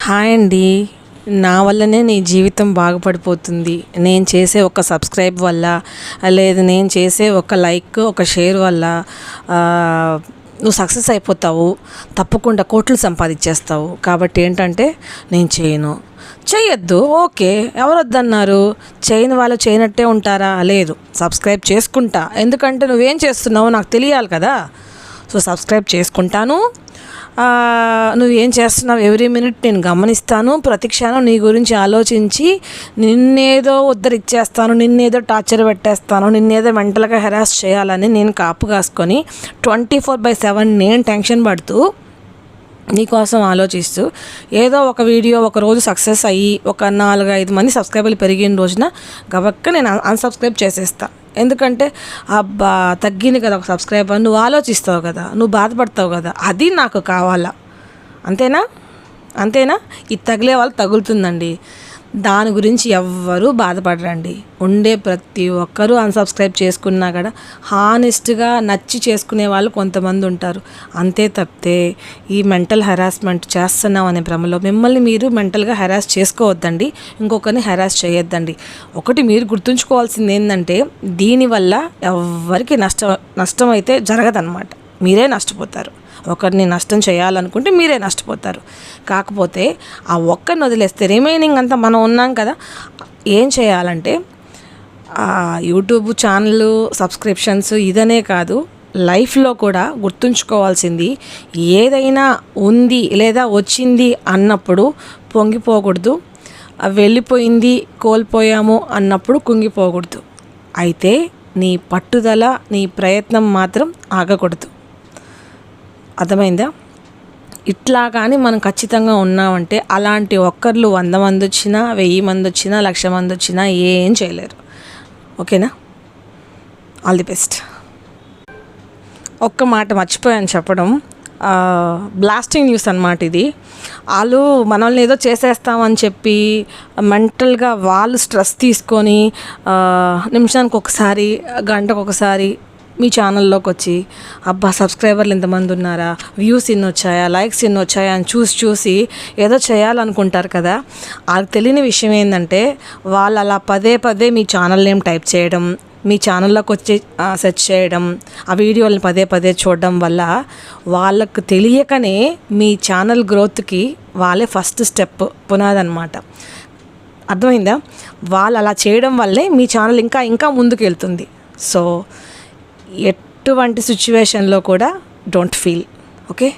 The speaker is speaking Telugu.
హాయ్ అండి. నా వల్లనే నీ జీవితం బాగుపడిపోతుంది. నేను చేసే ఒక సబ్స్క్రైబ్ వల్ల, లేదు నేను చేసే ఒక లైక్, ఒక షేర్ వల్ల నువ్వు సక్సెస్ అయిపోతావు. తప్పకుండా కోట్లు సంపాదించేస్తావు. కాబట్టి ఏంటంటే నేను చెయ్యొద్దు. ఓకే, ఎవరు వద్దన్నారు? చేయని వాళ్ళు చేయనట్టే ఉంటారా? లేదు, సబ్స్క్రైబ్ చేసుకుంటా. ఎందుకంటే నువ్వేం చేస్తున్నావో నాకు తెలియాలి కదా. సో సబ్స్క్రైబ్ చేసుకుంటాను. నువ్వేం చేస్తున్నావు ఎవ్రీ మినిట్ నేను గమనిస్తాను. ప్రతి క్షణం నీ గురించి ఆలోచించి నిన్నేదో ఉద్ధరిచ్చేస్తాను, నిన్నేదో టార్చర్ పెట్టేస్తాను, నిన్నేదో మెంటల్గా హెరాస్ చేయాలని నేను కాపు కాసుకొని 24/7 నేను టెన్షన్ పడుతూ నీకోసం ఆలోచిస్తూ ఏదో ఒక వీడియో ఒక రోజు సక్సెస్ అయ్యి ఒక 4-5 మంది సబ్స్క్రైబర్లు పెరిగిన రోజున గబక్క నేను అన్సబ్స్క్రైబ్ చేసేస్తా. ఎందుకంటే అబ్బా తగ్గింది కదా ఒక సబ్స్క్రైబర్, నువ్వు ఆలోచిస్తావు కదా, నువ్వు బాధపడతావు కదా, అది నాకు కావాలా. అంతేనా ఇది తగిలే వాళ్ళు తగులుతుందండి. దాని గురించి ఎవ్వరూ బాధపడరండి. ఉండే ప్రతి ఒక్కరూ అన్సబ్స్క్రైబ్ చేసుకున్నా కూడా హానెస్ట్గా నచ్చి చేసుకునే వాళ్ళు కొంతమంది ఉంటారు. అంతే తప్పితే ఈ మెంటల్ హెరాస్మెంట్ చేస్తున్నాం అనే భ్రమలో మిమ్మల్ని మీరు మెంటల్గా హెరాస్ చేసుకోవద్దండి, ఇంకొకరిని హెరాస్ చేయొద్దండి. ఒకటి మీరు గుర్తుంచుకోవాల్సింది ఏంటంటే దీనివల్ల ఎవ్వరికి నష్టం అయితే జరగదన్నమాట. మీరే నష్టపోతారు. ఒకరిని నష్టం చేయాలనుకుంటే మీరే నష్టపోతారు. కాకపోతే ఆ ఒక్కరిని వదిలేస్తే రిమైనింగ్ అంతా మనం ఉన్నాం కదా. ఏం చేయాలంటే యూట్యూబ్ ఛానల్ సబ్స్క్రిప్షన్స్ ఇదనే కాదు, లైఫ్లో కూడా గుర్తుంచుకోవాల్సింది ఏదైనా ఉంది లేదా వచ్చింది అన్నప్పుడు పొంగిపోకూడదు. వెళ్ళిపోయింది కోల్పోయాము అన్నప్పుడు కుంగిపోకూడదు. అయితే నీ పట్టుదల నీ ప్రయత్నం మాత్రం ఆగకూడదు. అర్థమైందా? ఇట్లా కానీ మనం ఖచ్చితంగా ఉన్నామంటే అలాంటి ఒక్కర్లు 100 మంది వచ్చినా 1000 మంది వచ్చినా 1,00,000 మంది వచ్చినా ఏం చేయలేరు. ఓకేనా? All the best. ఒక్క మాట మర్చిపోయాను చెప్పడం. బ్లాస్టింగ్ న్యూస్ అన్నమాట ఇది. వాళ్ళు మనల్ని ఏదో చేసేస్తామని చెప్పి మెంటల్గా వాళ్ళు స్ట్రెస్ తీసుకొని నిమిషానికి ఒకసారి గంటకు ఒకసారి మీ ఛానల్లోకి వచ్చి అబ్బా సబ్స్క్రైబర్లు ఇంతమంది ఉన్నారా, వ్యూస్ ఇన్ని వచ్చాయా, లైక్స్ ఇన్ని వచ్చాయా అని చూసి ఏదో చేయాలనుకుంటారు కదా. వాళ్ళకి తెలియని విషయం ఏంటంటే వాళ్ళు అలా పదే మీ ఛానల్ నేమ్ టైప్ చేయడం, మీ ఛానల్లోకి వచ్చి సెర్చ్ చేయడం, ఆ వీడియోలను పదే చూడడం వల్ల వాళ్ళకు తెలియకనే మీ ఛానల్ గ్రోత్కి వాళ్ళే ఫస్ట్ స్టెప్ పునాదన్నమాట. అర్థమైందా? వాళ్ళు అలా చేయడం వల్లే మీ ఛానల్ ఇంకా ముందుకు వెళ్తుంది. సో ఎటువంటి సిచ్యువేషన్లో కూడా డోంట్ ఫీల్. ఓకే.